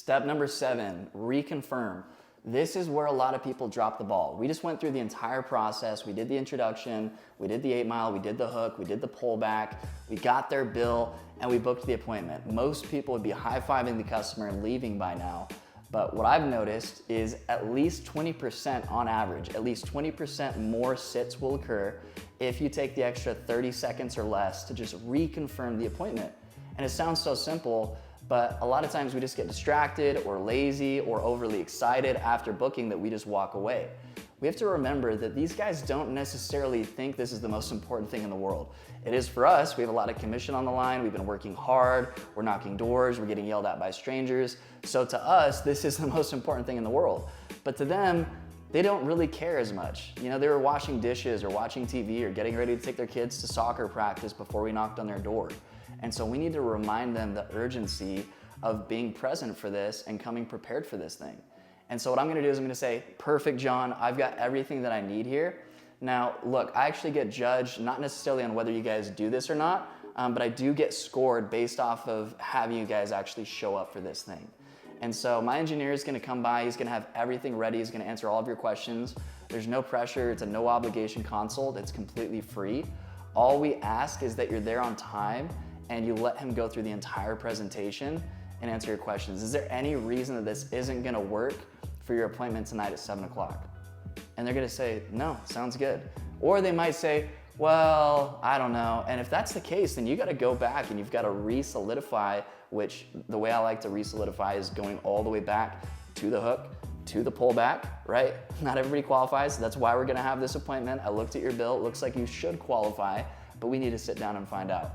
Step number 7, reconfirm. This is where a lot of people drop the ball. We just went through the entire process. We did the introduction, we did the 8 mile, we did the hook, we did the pullback, we got their bill, and we booked the appointment. Most people would be high-fiving the customer and leaving by now. But what I've noticed is at least 20% on average, at least 20% more sits will occur if you take the extra 30 seconds or less to just reconfirm the appointment. And it sounds so simple, but a lot of times we just get distracted or lazy or overly excited after booking that we just walk away. We have to remember that these guys don't necessarily think this is the most important thing in the world. It is for us. We have a lot of commission on the line. We've been working hard. We're knocking doors. We're getting yelled at by strangers. So to us, this is the most important thing in the world. But to them, they don't really care as much. You know, they were washing dishes or watching TV or getting ready to take their kids to soccer practice before we knocked on their door. And so we need to remind them the urgency of being present for this and coming prepared for this thing. And so what I'm gonna do is I'm gonna say, perfect, John, I've got everything that I need here. Now, look, I actually get judged, not necessarily on whether you guys do this or not, but I do get scored based off of having you guys actually show up for this thing. And so my engineer is gonna come by, he's gonna have everything ready, he's gonna answer all of your questions. There's no pressure, it's a no obligation consult, it's completely free. All we ask is that you're there on time and you let him go through the entire presentation and answer your questions. Is there any reason that this isn't gonna work for your appointment tonight at 7 o'clock? And they're gonna say, no, sounds good. Or they might say, well, I don't know. And if that's the case, then you gotta go back and you've gotta re-solidify, which the way I like to re-solidify is going all the way back to the hook, to the pullback, right? Not everybody qualifies. That's why we're gonna have this appointment. I looked at your bill, it looks like you should qualify, but we need to sit down and find out.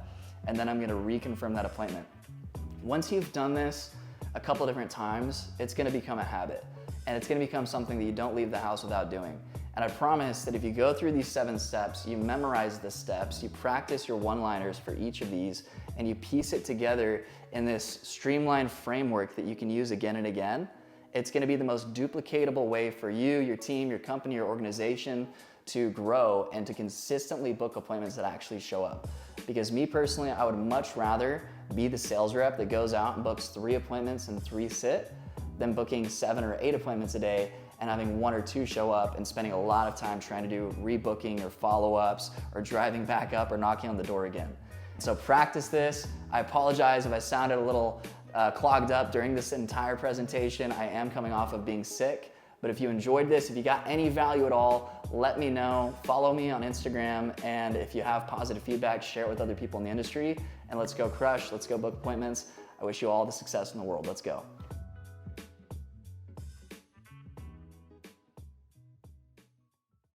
And then I'm gonna reconfirm that appointment. Once you've done this a couple different times, it's gonna become a habit. And it's gonna become something that you don't leave the house without doing. And I promise that if you go through these 7 steps, you memorize the steps, you practice your one-liners for each of these, and you piece it together in this streamlined framework that you can use again and again, it's gonna be the most duplicatable way for you, your team, your company, your organization to grow and to consistently book appointments that actually show up. Because me personally, I would much rather be the sales rep that goes out and books 3 appointments and 3 sit than booking 7 or 8 appointments a day and having 1 or 2 show up and spending a lot of time trying to do rebooking or follow-ups or driving back up or knocking on the door again. So practice this. I apologize if I sounded a little clogged up during this entire presentation. I am coming off of being sick. But if you enjoyed this, if you got any value at all, let me know. Follow me on Instagram, and if you have positive feedback, share it with other people in the industry, and let's go crush, let's go book appointments. I wish you all the success in the world. Let's go.